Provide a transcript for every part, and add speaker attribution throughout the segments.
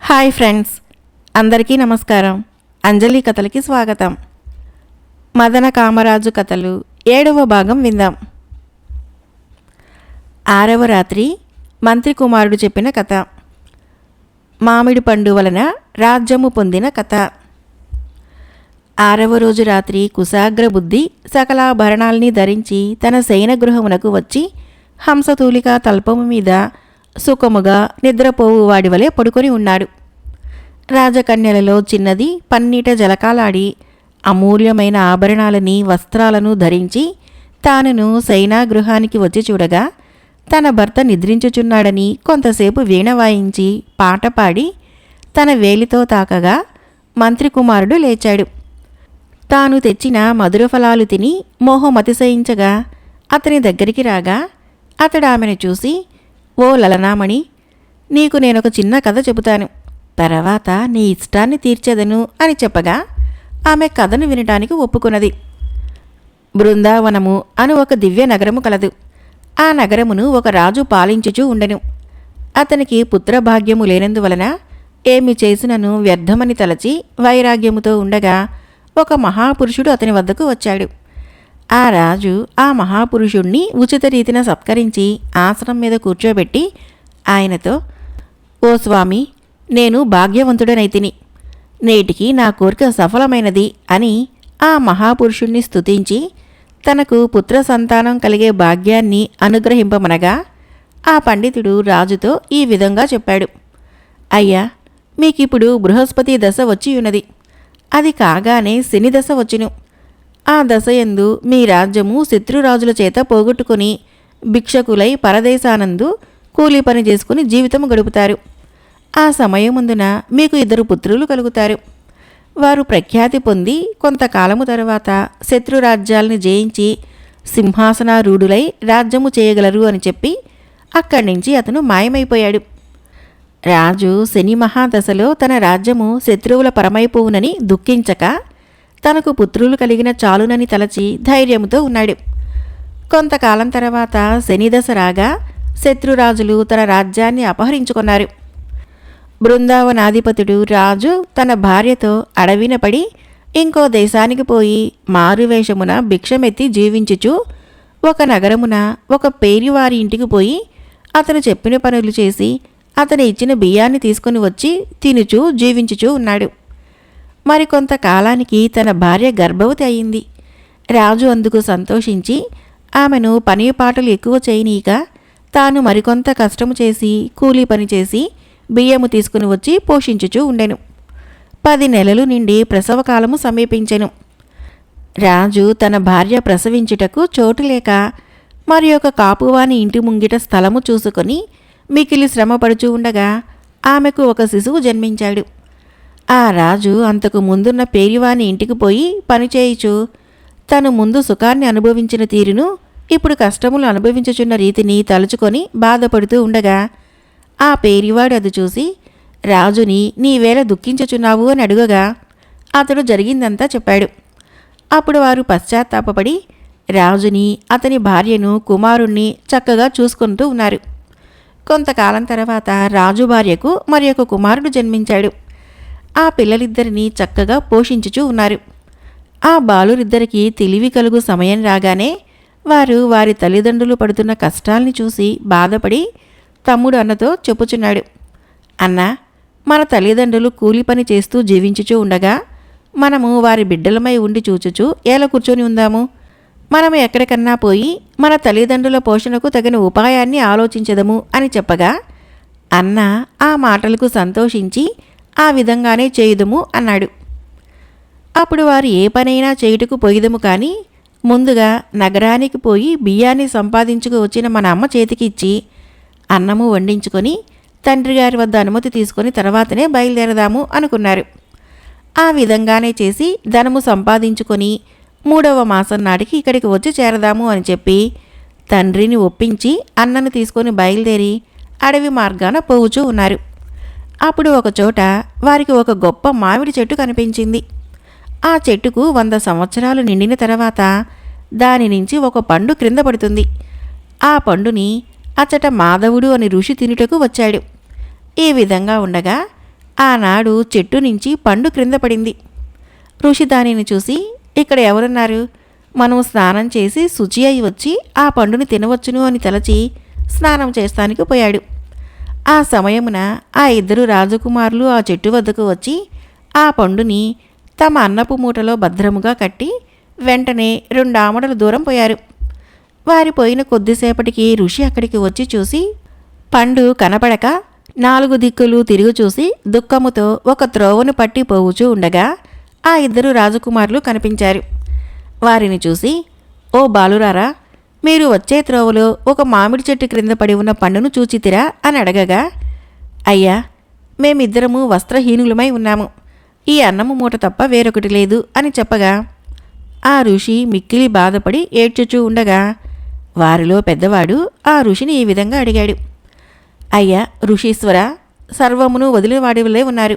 Speaker 1: Hi friends, అందరికీ నమస్కారం. అంజలి కథలకి స్వాగతం. మదన కామరాజు కథలు 7వ భాగం విందాం. 6వ రాత్రి మంత్రి కుమారుడు చెప్పిన కథ. మామిడి పండు వలన రాజ్యము పొందిన కథ. 6వ రోజు రాత్రి కుశాగ్ర బుద్ధి సకలాభరణాల్ని ధరించి తన శయనగృహమునకు వచ్చి హంసతూలిక తల్పము మీద సుఖముగా నిద్రపోవు వాడి వలె పడుకొని ఉన్నాడు. రాజకన్యలలో చిన్నది పన్నీట జలకాలాడి అమూల్యమైన ఆభరణాలని వస్త్రాలను ధరించి తానును శయనాగృహానికి వచ్చి చూడగా తన భర్త నిద్రించుచున్నాడని కొంతసేపు వీణ వాయించి పాట పాడి తన వేలితో తాకగా మంత్రి కుమారుడు లేచాడు. తాను తెచ్చిన మధుర ఫలాలు తిని మోహం అతిశయించగా అతని దగ్గరికి రాగా అతడు ఆమెను చూసి, ఓ లలనామణి, నీకు నేనొక చిన్న కథ చెబుతాను, తర్వాత నీ ఇష్టాన్ని తీర్చేదను అని చెప్పగా ఆమె కథను వినటానికి ఒప్పుకున్నది. బృందావనము అను ఒక దివ్య నగరము కలదు. ఆ నగరమును ఒక రాజు పాలించుచూ ఉండెను. అతనికి పుత్రభాగ్యము లేనందువలన ఏమి చేసినను వ్యర్థమని తలచి వైరాగ్యముతో ఉండగా ఒక మహాపురుషుడు అతని వద్దకు వచ్చాడు. ఆ రాజు ఆ మహాపురుషుణ్ణి ఉచిత రీతిన సత్కరించి ఆసనం మీద కూర్చోబెట్టి ఆయనతో, ఓ స్వామి, నేను భాగ్యవంతుడనైతిని, నేటికి నా కోరిక సఫలమైనది అని ఆ మహాపురుషుణ్ణి స్తుతించి తనకు పుత్ర సంతానం కలిగే భాగ్యాన్ని అనుగ్రహింపమనగా ఆ పండితుడు రాజుతో ఈ విధంగా చెప్పాడు. అయ్యా, మీకిప్పుడు బృహస్పతి దశ వచ్చియున్నది. అది కాగానే శని దశ వచ్చును. ఆ దశయందు మీ రాజ్యము శత్రురాజుల చేత పోగొట్టుకుని భిక్షకులై పరదేశానందు కూలీ పని చేసుకుని జీవితము గడుపుతారు. ఆ సమయముందున మీకు 2 పుత్రులు కలుగుతారు. వారు ప్రఖ్యాతి పొంది కొంతకాలము తరువాత శత్రురాజ్యాల్ని జయించి సింహాసనారూఢులై రాజ్యము చేయగలరు అని చెప్పి అక్కడి నుంచి అతను మాయమైపోయాడు. రాజు శని మహాదశలో తన రాజ్యము శత్రువుల పరమైపోవునని దుఃఖించక తనకు పుత్రులు కలిగిన చాలునని తలచి ధైర్యముతో ఉన్నాడు. కొంతకాలం తర్వాత శనిదశ రాగా శత్రురాజులు తన రాజ్యాన్ని అపహరించుకున్నారు. బృందావనాధిపతుడు రాజు తన భార్యతో అడవిన పడి ఇంకో దేశానికి పోయి మారువేషమున భిక్షమెత్తి జీవించుచు ఒక నగరమున ఒక పేరివారి ఇంటికి పోయి అతను చెప్పిన పనులు చేసి అతను ఇచ్చిన బియ్యాన్ని తీసుకుని వచ్చి తినుచూ జీవించుచూ ఉన్నాడు. మరికొంతకాలానికి తన భార్య గర్భవతి అయింది. రాజు అందుకు సంతోషించి ఆమెను పనిపాటలు ఎక్కువ చేయనీక తాను మరికొంత కష్టము చేసి కూలీ పని చేసి బియ్యము తీసుకుని వచ్చి పోషించుచూ ఉండెను. 10 నెలలు నిండి ప్రసవకాలము సమీపించెను. రాజు తన భార్య ప్రసవించుటకు చోటు లేక మరి ఒక కాపువాని ఇంటి ముంగిట స్థలము చూసుకొని మికిలి శ్రమపడుచూ ఉండగా ఆమెకు ఒక శిశువు జన్మించాడు. ఆ రాజు అంతకు ముందున్న పేరివాని ఇంటికి పోయి పనిచేయుచు తను ముందు సుఖాన్ని అనుభవించిన తీరును ఇప్పుడు కష్టములు అనుభవించుచున్న రీతిని తలుచుకొని బాధపడుతూ ఉండగా ఆ పేరివాడు అది చూసి రాజుని నీవేళ దుఃఖించుచున్నావు అని అడుగగా అతడు జరిగిందంతా చెప్పాడు. అప్పుడు వారు పశ్చాత్తాపపడి రాజుని, అతని భార్యను, కుమారుణ్ణి చక్కగా చూసుకుంటూ ఉన్నారు. కొంతకాలం తర్వాత రాజు భార్యకు మరి ఒక కుమారుడు జన్మించాడు. ఆ పిల్లలిద్దరినీ చక్కగా పోషించుచూ ఉన్నారు. ఆ బాలురిద్దరికీ తెలివి కలుగు సమయం రాగానే వారు వారి తల్లిదండ్రులు పడుతున్న కష్టాల్ని చూసి బాధపడి తమ్ముడు అన్నతో చెప్పుచున్నాడు. అన్నా, మన తల్లిదండ్రులు కూలి పని చేస్తూ జీవించుచూ ఉండగా మనము వారి బిడ్డలమై ఉండి చూచుచూ ఎలా కూర్చొని ఉందాము? మనము ఎక్కడికన్నా పోయి మన తల్లిదండ్రుల పోషణకు తగిన ఉపాయాన్ని ఆలోచించదము అని చెప్పగా అన్న ఆ మాటలకు సంతోషించి ఆ విధంగానే చేయుదుము అన్నాడు. అప్పుడు వారు ఏ పనైనా చేయుటకు పోయిదము కానీ ముందుగా నగరానికి పోయి బియ్యాన్ని సంపాదించుకు వచ్చిన మన అమ్మ చేతికి ఇచ్చి అన్నము వండించుకొని తండ్రి గారి వద్ద అనుమతి తీసుకొని తర్వాతనే బయలుదేరదాము అనుకున్నారు. ఆ విధంగానే చేసి ధనము సంపాదించుకొని 3వ మాసం నాటికి ఇక్కడికి వచ్చి చేరదాము అని చెప్పి తండ్రిని ఒప్పించి అన్నను తీసుకొని బయలుదేరి అడవి మార్గాన పోవుచూ ఉన్నారు. అప్పుడు ఒకచోట వారికి ఒక గొప్ప మామిడి చెట్టు కనిపించింది. ఆ చెట్టుకు 100 సంవత్సరాలు నిండిన తర్వాత దాని నుంచి ఒక పండు క్రింద పడుతుంది. ఆ పండుని అచ్చట మాధవుడు అని ఋషి తినుటకు వచ్చాడు. ఈ విధంగా ఉండగా ఆనాడు చెట్టు నుంచి పండు క్రింద పడింది. ఋషి దానిని చూసి, ఇక్కడ ఎవరున్నారు? మనం స్నానం చేసి శుచి అయి వచ్చి ఆ పండుని తినవచ్చును అని తలచి స్నానం చేస్తానికి పోయాడు. ఆ సమయమున ఆ ఇద్దరు రాజకుమారులు ఆ చెట్టు వద్దకు వచ్చి ఆ పండుని తమ అన్నపు మూటలో భద్రముగా కట్టి వెంటనే 2 ఆమడల దూరం పోయారు. వారి పోయిన కొద్దిసేపటికి ఋషి అక్కడికి వచ్చి చూసి పండు కనపడక 4 దిక్కులు తిరిగి చూసి దుఃఖముతో ఒక త్రోవను పట్టి పోవుచూ ఉండగా ఆ ఇద్దరు రాజకుమారులు కనిపించారు. వారిని చూసి, ఓ బాలురారా, మీరు వచ్చే త్రోవలో ఒక మామిడి చెట్టు క్రింద పడి ఉన్న పండును చూచితిరా అని అడగగా, అయ్యా, మేమిద్దరము వస్త్రహీనులమై ఉన్నాము, ఈ అన్నము మూట తప్ప వేరొకటి లేదు అని చెప్పగా ఆ ఋషి మిక్కిలి బాధపడి ఏడ్చుచూ ఉండగా వారిలో పెద్దవాడు ఆ ఋషిని ఈ విధంగా అడిగాడు, అయ్యా ఋషీశ్వర, సర్వమును వదిలివాడివలే ఉన్నారు,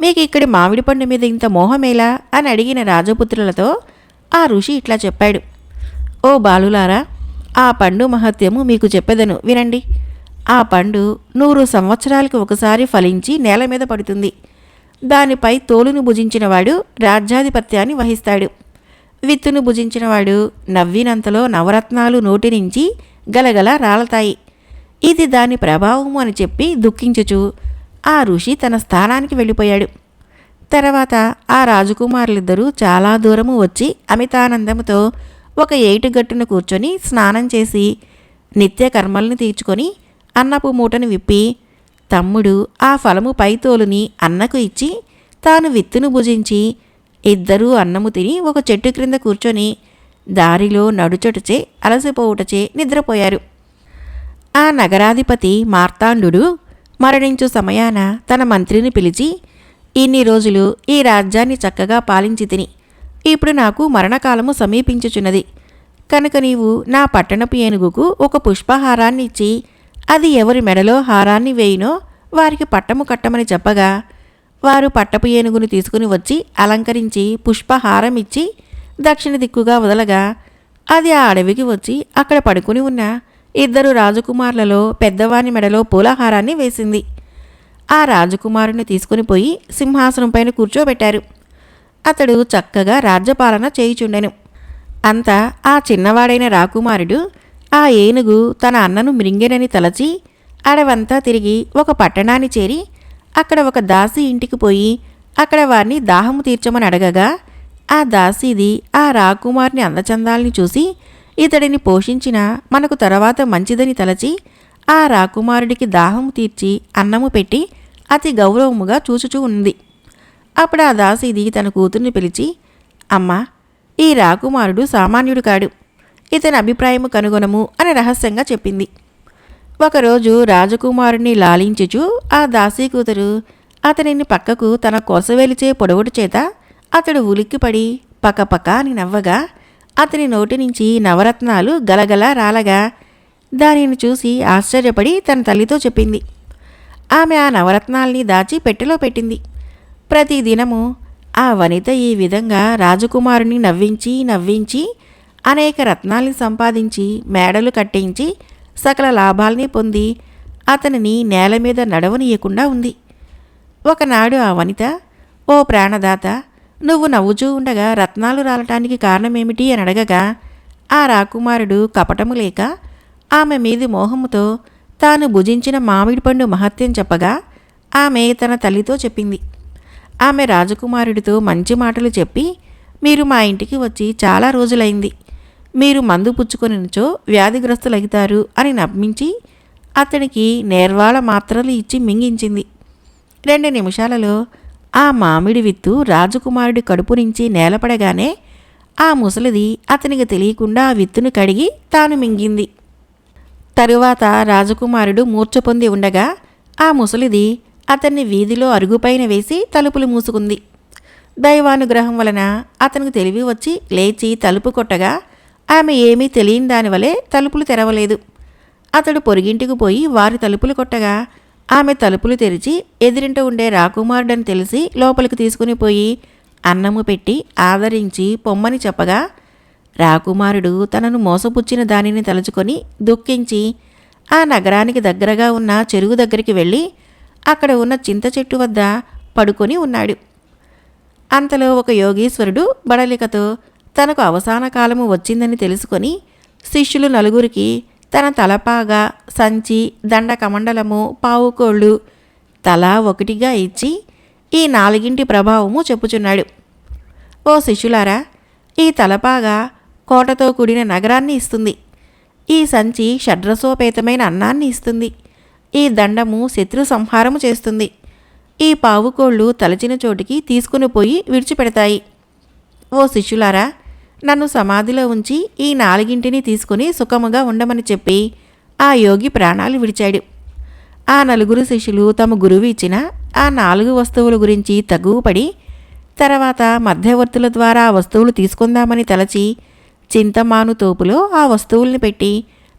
Speaker 1: మీకు ఇక్కడి మామిడి పండు మీద ఇంత మోహమేలా అని అడిగిన రాజపుత్రులతో ఆ ఋషి ఇట్లా చెప్పాడు, ఓ బాలులారా, ఆ పండు మహత్యము మీకు చెప్పెదను వినండి. ఆ పండు 100 సంవత్సరాలకు ఒకసారి ఫలించి నేల మీద పడుతుంది. దానిపై తోలును భుజించినవాడు రాజ్యాధిపత్యాన్ని వహిస్తాడు. విత్తును భుజించినవాడు నవ్వినంతలో నవరత్నాలు నోటి నుంచి గలగల రాలతాయి. ఇది దాని ప్రభావము అని చెప్పి దుఃఖించుచు ఆ ఋషి తన స్థానానికి వెళ్ళిపోయాడు. తర్వాత ఆ రాజకుమారులిద్దరూ చాలా దూరము వచ్చి అమితానందముతో ఒక ఏటుగట్టును కూర్చొని స్నానం చేసి నిత్య కర్మల్ని తీర్చుకొని అన్నపు మూటను విప్పి తమ్ముడు ఆ ఫలము పైతోలుని అన్నకు ఇచ్చి తాను విత్తును భుజించి ఇద్దరూ అన్నము తిని ఒక చెట్టు క్రింద కూర్చొని దారిలో నడుచొటచే అలసిపోవుటచే నిద్రపోయారు. ఆ నగరాధిపతి మార్తాండు మరణించు సమయాన తన మంత్రిని పిలిచి, ఇన్ని రోజులు ఈ రాజ్యాన్ని చక్కగా పాలించి తిని ఇప్పుడు నాకు మరణకాలము సమీపించుచున్నది కనుక నీవు నా పట్టణపు ఏనుగుకు ఒక పుష్పహారాన్ని ఇచ్చి అది ఎవరి మెడలో హారాన్ని వేయినో వారికి పట్టము కట్టమని చెప్పగా వారు పట్టపు ఏనుగును తీసుకుని వచ్చి అలంకరించి పుష్పహారం ఇచ్చి దక్షిణ దిక్కుగా వదలగా అది ఆ అడవికి వచ్చి అక్కడ పడుకుని ఉన్న ఇద్దరు రాజకుమారులలో పెద్దవాని మెడలో పూలహారాన్ని వేసింది. ఆ రాజకుమారుని తీసుకుని పోయి సింహాసనం పైన కూర్చోబెట్టారు. అతడు చక్కగా రాజ్యపాలన చేయుచుండెను. అంతా ఆ చిన్నవాడైన రాకుమారుడు ఆ ఏనుగు తన అన్నను మృంగెనని తలచి అడవంతా తిరిగి ఒక పట్టణాన్ని చేరి అక్కడ ఒక దాసి ఇంటికి పోయి అక్కడ వారిని దాహము తీర్చమని అడగగా ఆ దాసీది ఆ రాకుమారుని అందచందాల్ని చూసి ఇతడిని పోషించిన మనకు తర్వాత మంచిదని తలచి ఆ రాకుమారుడికి దాహము తీర్చి అన్నము పెట్టి అతి గౌరవముగా చూచుచూ ఉంది. అప్పుడు ఆ దాసీది తన కూతుర్ని పిలిచి, అమ్మా, ఈ రాకుమారుడు సామాన్యుడు కాడు, ఇతని అభిప్రాయము కనుగొనము అని రహస్యంగా చెప్పింది. ఒకరోజు రాజకుమారుని లాలించుచు ఆ దాసీ కూతురు అతనిని పక్కకు తన కొసవేలిచే పొడవుడు చేత అతడు ఉలిక్కిపడి పకపక అని నవ్వగా అతని నోటి నుంచి నవరత్నాలు గలగల రాలగా దానిని చూసి ఆశ్చర్యపడి తన తల్లితో చెప్పింది. ఆమె ఆ నవరత్నాల్ని దాచి పెట్టెలో పెట్టింది. ప్రతిదినము ఆ వనిత ఈ విధంగా రాజకుమారుని నవ్వించి నవ్వించి అనేక రత్నాల్ని సంపాదించి మేడలు కట్టించి సకల లాభాల్ని పొంది అతనిని నేల మీద నడవనీయకుండా ఉంది. ఒకనాడు ఆ వనిత, ఓ ప్రాణదాత, నువ్వు నవ్వుచూ ఉండగా రత్నాలు రాలటానికి కారణమేమిటి అని అడగగా ఆ రాకుమారుడు కపటము లేక ఆమె మీది మోహముతో తాను భుజించిన మామిడి పండు మహత్యం చెప్పగా ఆమె తన తల్లితో చెప్పింది. ఆమె రాజకుమారుడితో మంచి మాటలు చెప్పి, మీరు మా ఇంటికి వచ్చి చాలా రోజులైంది, మీరు మందు పుచ్చుకొనిచో వ్యాధిగ్రస్తులవుతారు అని నమ్మించి అతనికి నేర్వాళ మాత్రలు ఇచ్చి మింగించింది. 2 నిమిషాలలో ఆ మామిడి విత్తు రాజకుమారుడి కడుపు నుంచి నేలపడగానే ఆ ముసలిది అతనికి తెలియకుండా ఆ విత్తును కడిగి తాను మింగింది. తరువాత రాజకుమారుడు మూర్ఛ పొంది ఉండగా ఆ ముసలిది అతన్ని వీధిలో అరుగుపైన వేసి తలుపులు మూసుకుంది. దైవానుగ్రహం వలన అతనికి తెలివి వచ్చి లేచి తలుపు కొట్టగా ఆమె ఏమీ తెలియని దానివలే తలుపులు తెరవలేదు. అతడు పొరుగింటికి పోయి వారి తలుపులు కొట్టగా ఆమె తలుపులు తెరిచి ఎదిరింట ఉండే రాకుమారుడని తెలిసి లోపలికి తీసుకుని పోయి అన్నము పెట్టి ఆదరించి పొమ్మని చెప్పగా రాకుమారుడు తనను మోసపుచ్చిన దానిని తలుచుకొని దుఃఖించి ఆ నగరానికి దగ్గరగా ఉన్న చెరువు దగ్గరికి వెళ్ళి అక్కడ ఉన్న చింత చెట్టు వద్ద పడుకొని ఉన్నాడు. అంతలో ఒక యోగీశ్వరుడు బడలికతో తనకు అవసాన కాలము వచ్చిందని తెలుసుకొని శిష్యులు నలుగురికి తన తలపాగా, సంచి, దండ కమండలము, పావుకోళ్ళు తలా ఒకటిగా ఇచ్చి ఈ నాలుగింటి ప్రభావము చెప్పుచున్నాడు. ఓ శిష్యులారా, ఈ తలపాగా కోటతో కూడిన నగరాన్ని ఇస్తుంది. ఈ సంచి షడ్రసోపేతమైన అన్నాన్ని ఇస్తుంది. ఈ దండము శత్రు సంహారము చేస్తుంది. ఈ పావుకోళ్ళు తలచిన చోటికి తీసుకుని పోయి విడిచిపెడతాయి. ఓ శిష్యులారా, నన్ను సమాధిలో ఉంచి ఈ నాలుగింటిని తీసుకుని సుఖముగా ఉండమని చెప్పి ఆ యోగి ప్రాణాలు విడిచాడు. ఆ నలుగురు శిష్యులు తమ గురువు ఇచ్చిన ఆ 4 వస్తువుల గురించి తగువపడి తర్వాత మధ్యవర్తుల ద్వారా ఆ వస్తువులు తీసుకుందామని తలచి చింతమాను తోపులో ఆ వస్తువుల్ని పెట్టి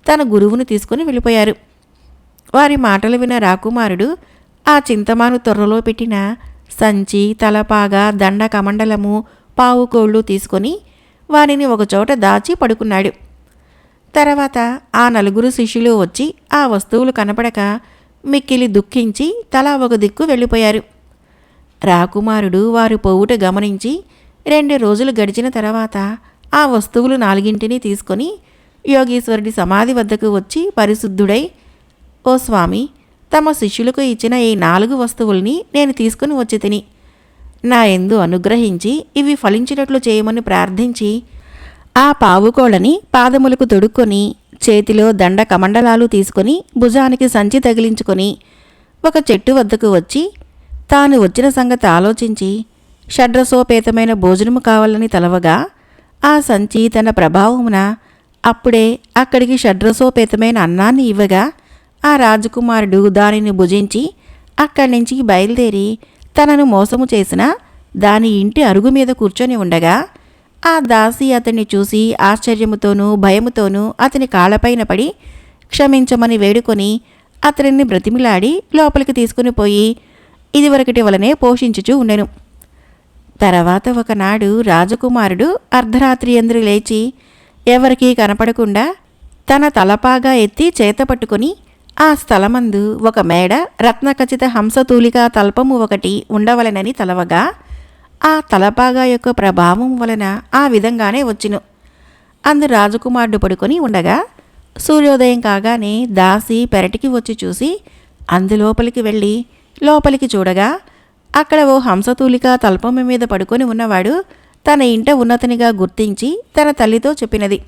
Speaker 1: తన గురువును తీసుకుని వెళ్ళిపోయారు. వారి మాటలు విన్న రాకుమారుడు ఆ చింతమాను తొర్రలో పెట్టిన సంచి, తలపాగా, దండ కమండలము, పావుకోళ్ళు తీసుకొని వానిని ఒకచోట దాచి పడుకున్నాడు. తర్వాత ఆ నలుగురు శిష్యులు వచ్చి ఆ వస్తువులు కనపడక మిక్కిలి దుఃఖించి తలా ఒక దిక్కు వెళ్ళిపోయారు. రాకుమారుడు వారు పోవుట గమనించి 2 రోజులు గడిచిన తర్వాత ఆ వస్తువులు 4ంటిని తీసుకొని యోగీశ్వరుడి సమాధి వద్దకు వచ్చి పరిశుద్ధుడై, ఓ స్వామి, తమ శిష్యులకు ఇచ్చిన ఈ 4 వస్తువుల్ని నేను తీసుకుని వచ్చి తిని నా యందు అనుగ్రహించి ఇవి ఫలించినట్లు చేయమని ప్రార్థించి ఆ పావుకోళ్ళని పాదములకు తొడుక్కొని చేతిలో దండ కమండలాలు తీసుకొని భుజానికి సంచి తగిలించుకొని ఒక చెట్టు వద్దకు వచ్చి తాను వచ్చిన సంగతి ఆలోచించి షడ్రసోపేతమైన భోజనము కావాలని తలవగా ఆ సంచి తన ప్రభావమున అప్పుడే అక్కడికి షడ్రసోపేతమైన అన్నాన్ని ఇవ్వగా ఆ రాజకుమారుడు దానిని భుజించి అక్కడి నుంచి బయలుదేరి తనను మోసము చేసిన దాని ఇంటి అరుగు మీద కూర్చొని ఉండగా ఆ దాసి అతన్ని చూసి ఆశ్చర్యముతోనూ భయముతోనూ అతని కాళ్ళపైన పడి క్షమించమని వేడుకొని అతనిని బ్రతిమిలాడి లోపలికి తీసుకుని పోయి ఇదివరకటి వలనే పోషించుచూ ఉండెను. తర్వాత ఒకనాడు రాజకుమారుడు అర్ధరాత్రి యందు లేచి ఎవరికీ కనపడకుండా తన తలపాగా ఎత్తి చేతపట్టుకొని ఆ స్థలమందు ఒక మేడ రత్నఖచిత హంసతూలికా తల్పము ఒకటి ఉండవలెనని తలవగా ఆ తలపాగా యొక్క ప్రభావం వలన ఆ విధంగానే వచ్చును. అందు రాజకుమారుడు పడుకొని ఉండగా సూర్యోదయం కాగానే దాసి పెరటికి వచ్చి చూసి అందులోపలికి వెళ్ళి లోపలికి చూడగా అక్కడ ఓ హంసతూలికా తల్పము మీద పడుకొని ఉన్నవాడు తన ఇంట ఉన్నతనిగా గుర్తించి తన తల్లితో చెప్పినది.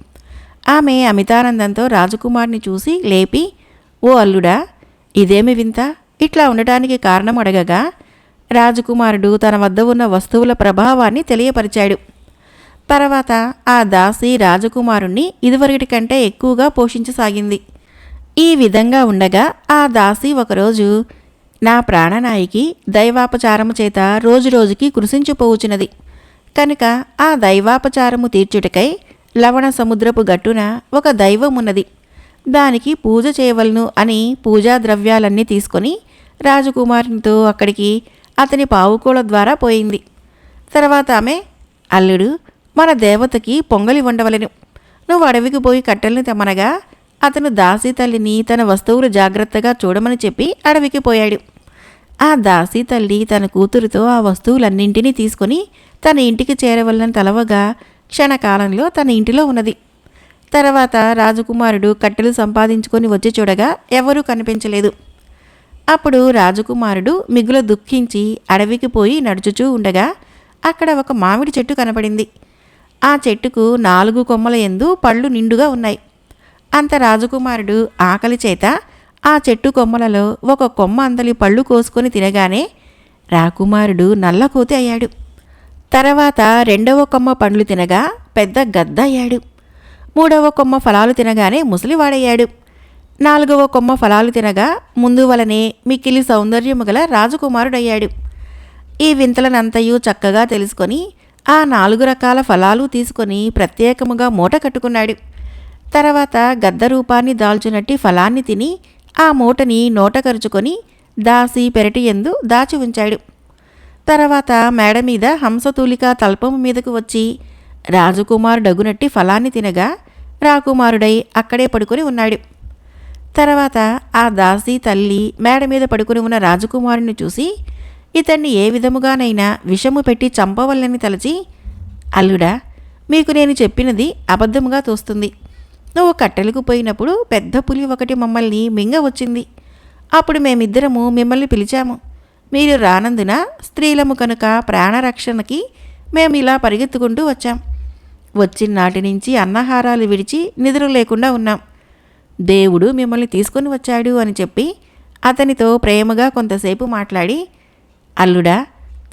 Speaker 1: ఆమె అమితానందంతో రాజకుమారుని చూసి లేపి, ఓ అల్లుడా, ఇదేమి వింత, ఇట్లా ఉండటానికి కారణం అడగగా రాజకుమారుడు తన వద్ద ఉన్న వస్తువుల ప్రభావాన్ని తెలియపరిచాడు. తర్వాత ఆ దాసి రాజకుమారుణ్ణి ఇదివరకటి కంటే ఎక్కువగా పోషించసాగింది. ఈ విధంగా ఉండగా ఆ దాసి ఒకరోజు, నా ప్రాణనాయికి దైవాపచారము చేత రోజురోజుకి కృషించిపోవుచున్నది కనుక ఆ దైవాపచారము తీర్చుటకై లవణ సముద్రపు గట్టున ఒక దైవమున్నది, దానికి పూజ చేయవలను అని పూజా ద్రవ్యాలన్నీ తీసుకొని రాజకుమారునితో అక్కడికి అతని పావుకోల ద్వారా పోయింది. తర్వాత ఆమె, అల్లుడు, మన దేవతకి పొంగలి వండవలెను, నువ్వు అడవికి పోయి కట్టెల్ని తెమ్మనగా అతను దాసి తల్లిని తన వస్తువులు జాగ్రత్తగా చూడమని చెప్పి అడవికి పోయాడు. ఆ దాసి తల్లి తన కూతురుతో ఆ వస్తువులన్నింటినీ తీసుకొని తన ఇంటికి చేరవలనని తలవగా క్షణకాలంలో తన ఇంటిలో ఉన్నది. తర్వాత రాజకుమారుడు కట్టెలు సంపాదించుకొని వచ్చి చూడగా ఎవరూ కనిపించలేదు. అప్పుడు రాజకుమారుడు మిగుల దుఃఖించి అడవికి పోయి నడుచుచూ ఉండగా అక్కడ ఒక మామిడి చెట్టు కనపడింది. ఆ చెట్టుకు 4 కొమ్మల యందు పళ్ళు నిండుగా ఉన్నాయి. అంత రాజకుమారుడు ఆకలి చేత ఆ చెట్టు కొమ్మలలో ఒక కొమ్మ అందలి పళ్ళు కోసుకొని తినగానే రాకుమారుడు నల్లకోతి అయ్యాడు. తర్వాత 2వ కొమ్మ పండ్లు తినగా పెద్ద గద్ద అయ్యాడు. 3వ కొమ్మ ఫలాలు తినగానే ముసలివాడయ్యాడు. 4వ కొమ్మ ఫలాలు తినగా ముందు వలనే మిక్కిలి సౌందర్యము గల రాజకుమారుడయ్యాడు. ఈ వింతలనంతయు చక్కగా తెలుసుకొని ఆ 4 రకాల ఫలాలు తీసుకొని ప్రత్యేకముగా మూట కట్టుకున్నాడు. తర్వాత గద్ద రూపాన్ని దాల్చునట్టి ఫలాన్ని తిని ఆ మూటని నోట కరుచుకొని దాసి పెరటి యందు దాచి ఉంచాడు. తర్వాత మేడ మీద హంసతూలికా తల్పము మీదకు వచ్చి రాజకుమారుడగునట్టి ఫలాన్ని తినగా రాకుమారుడై అక్కడే పడుకొని ఉన్నాడు. తర్వాత ఆ దాసి తల్లి మేడ మీద పడుకుని ఉన్న రాజకుమారుని చూసి ఇతన్ని ఏ విధముగానైనా విషము పెట్టి చంపవల్లని తలచి, అల్లుడా, మీకు నేను చెప్పినది అబద్ధముగా తోస్తుంది. నువ్వు కట్టెలకు పోయినప్పుడు పెద్ద పులి ఒకటి మమ్మల్ని మింగ వచ్చింది. అప్పుడు మేమిద్దరము మిమ్మల్ని పిలిచాము. మీరు రానందున స్త్రీలము కనుక ప్రాణరక్షణకి మేము ఇలా పరిగెత్తుకుంటూ వచ్చాం. వచ్చిన నాటి నుంచి అన్నహారాలు విడిచి నిద్ర లేకుండా ఉన్నాం. దేవుడు మిమ్మల్ని తీసుకొని వచ్చాడు అని చెప్పి అతనితో ప్రేమగా కొంతసేపు మాట్లాడి, అల్లుడా,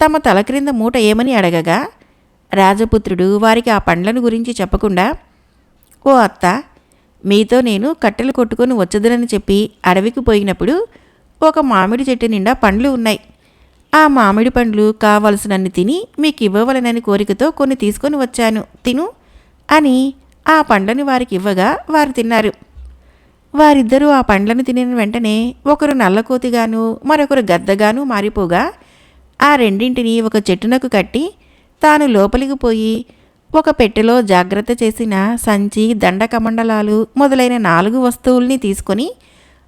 Speaker 1: తమ తల క్రింద మూట ఏమని అడగగా రాజపుత్రుడు వారికి ఆ పండ్లను గురించి చెప్పకుండా, ఓ అత్త, మీతో నేను కట్టెలు కొట్టుకొని వచ్చదునని చెప్పి అడవికి పోయినప్పుడు ఒక మామిడి చెట్టు నిండా పండ్లు ఉన్నాయి. ఆ మామిడి పండ్లు కావలసినన్ని తిని మీకు ఇవ్వవలనని కోరికతో కొన్ని తీసుకొని వచ్చాను, తిను అని ఆ పండ్లని వారికి ఇవ్వగా వారు తిన్నారు. వారిద్దరూ ఆ పండ్లను తినిన వెంటనే ఒకరు నల్లకోతిగాను మరొకరు గద్దగాను మారిపోగా ఆ రెండింటినీ ఒక చెట్టునకు కట్టి తాను లోపలికి పోయి ఒక పెట్టెలో జాగ్రత్త చేసిన సంచి, దండకమండలాలు మొదలైన 4 వస్తువుల్ని తీసుకొని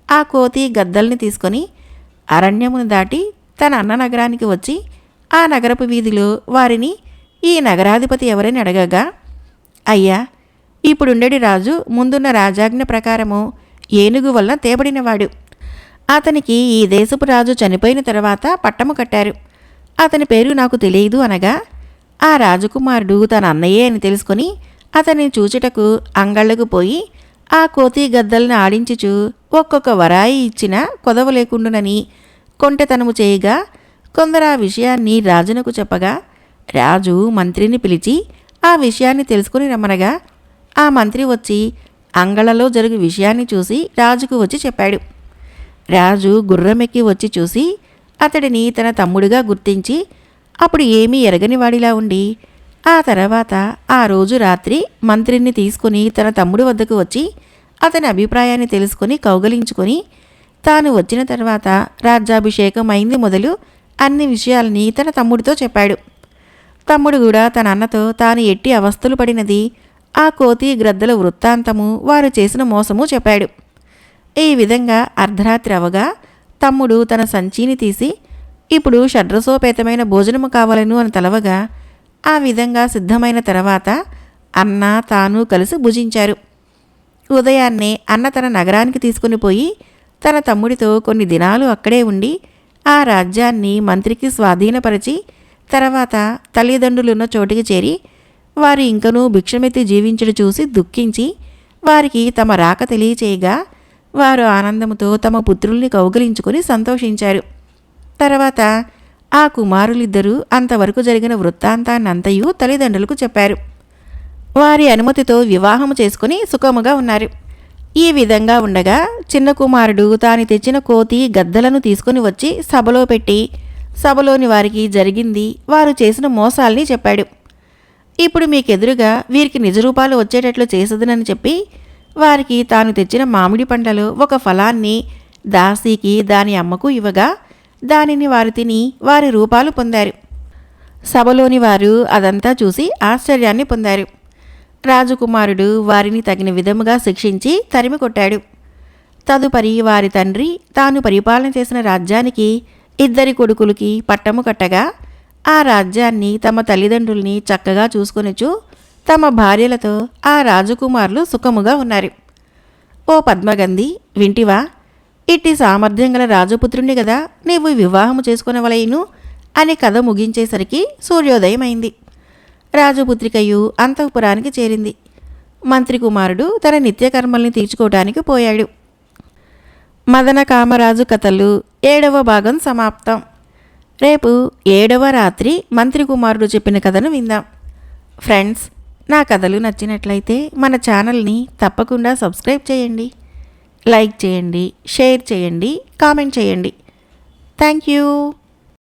Speaker 1: ఆ కోతి గద్దల్ని తీసుకొని అరణ్యమును దాటి తన అన్న నగరానికి వచ్చి ఆ నగరపు వీధిలో వారిని ఈ నగరాధిపతి ఎవరని అడగగా, అయ్యా, ఇప్పుడుండేటి రాజు ముందున్న రాజాజ్ఞ ప్రకారము ఏనుగు వల్ల తేబడినవాడు. అతనికి ఈ దేశపు రాజు చనిపోయిన తర్వాత పట్టము కట్టారు. అతని పేరు నాకు తెలియదు అనగా ఆ రాజకుమారుడు తన అన్నయ్యే అని తెలుసుకొని అతన్ని చూచుటకు అంగళ్ళకు పోయి ఆ కోతి గద్దల్ని ఆడించుచు ఒక్కొక్క వరాయి ఇచ్చిన కొదవ లేకుండునని కొంటెతనము చేయగా కొందరు ఆ విషయాన్ని రాజునకు చెప్పగా రాజు మంత్రిని పిలిచి ఆ విషయాన్ని తెలుసుకుని రమ్మనగా ఆ మంత్రి వచ్చి అంగళలో జరుగు విషయాన్ని చూసి రాజుకు వచ్చి చెప్పాడు. రాజు గుర్రమెక్కి వచ్చి చూసి అతడిని తన తమ్ముడిగా గుర్తించి అప్పుడు ఏమీ ఎరగనివాడిలా ఉండి ఆ తర్వాత ఆ రోజు రాత్రి మంత్రిని తీసుకుని తన తమ్ముడి వద్దకు వచ్చి అతని అభిప్రాయాన్ని తెలుసుకొని కౌగలించుకొని తాను వచ్చిన తర్వాత రాజ్యాభిషేకం అయింది మొదలు అన్ని విషయాల్ని తన తమ్ముడితో చెప్పాడు. తమ్ముడు కూడా తన అన్నతో తాను ఎట్టి అవస్థలు పడినది, ఆ కోతి గ్రద్దల వృత్తాంతము, వారు చేసిన మోసము చెప్పాడు. ఈ విధంగా అర్ధరాత్రి అవగా తమ్ముడు తన సంచిని తీసి ఇప్పుడు షడ్రసోపేతమైన భోజనము కావాలను అని తలవగా ఆ విధంగా సిద్ధమైన తర్వాత అన్న తాను కలిసి భుజించారు. ఉదయాన్నే అన్న తన నగరానికి తీసుకుని పోయి తన తమ్ముడితో కొన్ని దినాలు అక్కడే ఉండి ఆ రాజ్యాన్ని మంత్రికి స్వాధీనపరిచి తర్వాత తల్లిదండ్రులున్న చోటికి చేరి వారు ఇంకనూ భిక్షమెత్తి జీవించుడు చూసి దుఃఖించి వారికి తమ రాక తెలియచేయగా వారు ఆనందముతో తమ పుత్రుల్ని కౌగిలించుకొని సంతోషించారు. తర్వాత ఆ కుమారులిద్దరూ అంతవరకు జరిగిన వృత్తాంతాన్నంతయు తల్లిదండ్రులకు చెప్పారు. వారి అనుమతితో వివాహము చేసుకుని సుఖముగా ఉన్నారు. ఈ విధంగా ఉండగా చిన్న కుమారుడు తాను తెచ్చిన కోతి గద్దలను తీసుకుని వచ్చి సభలో పెట్టి సభలోని వారికి జరిగింది, వారు చేసిన మోసాల్ని చెప్పాడు. ఇప్పుడు మీకెదురుగా వీరికి నిజరూపాలు వచ్చేటట్లు చేసదునని చెప్పి వారికి తాను తెచ్చిన మామిడి పండ్లలో ఒక ఫలాన్ని దాసీకి దాని అమ్మకు ఇవ్వగా దానిని వారు తిని వారి రూపాలు పొందారు. సభలోని వారు అదంతా చూసి ఆశ్చర్యాన్ని పొందారు. రాజకుమారుడు వారిని తగిన విధముగా శిక్షించి తరిమి కొట్టాడు. తదుపరి వారి తండ్రి తాను పరిపాలన చేసిన రాజ్యానికి 2 కొడుకులకి పట్టము కట్టగా ఆ రాజ్యాన్ని తమ తల్లిదండ్రుల్ని చక్కగా చూసుకొనిచు తమ భార్యలతో ఆ రాజకుమారులు సుఖముగా ఉన్నారు. ఓ పద్మగంధి, వింటివా? ఇట్టి సామర్థ్యం గల రాజపుత్రుణ్ణి గదా నీవు వివాహము చేసుకునవలెను అని కథ ముగించేసరికి సూర్యోదయం అయింది. రాజపుత్రికయు అంతఃపురానికి చేరింది. మంత్రి కుమారుడు తన నిత్యకర్మల్ని తీర్చుకోవటానికి పోయాడు. మదన కామరాజు కథలు 7వ భాగం సమాప్తం. రేపు 7వ రాత్రి మంత్రి కుమారుడు చెప్పిన కథను విందాం. ఫ్రెండ్స్, నా కథలు నచ్చినట్లయితే మన ఛానల్ని తప్పకుండా సబ్స్క్రైబ్ చేయండి, లైక్ చేయండి, షేర్ చేయండి, కామెంట్ చేయండి. Thank you.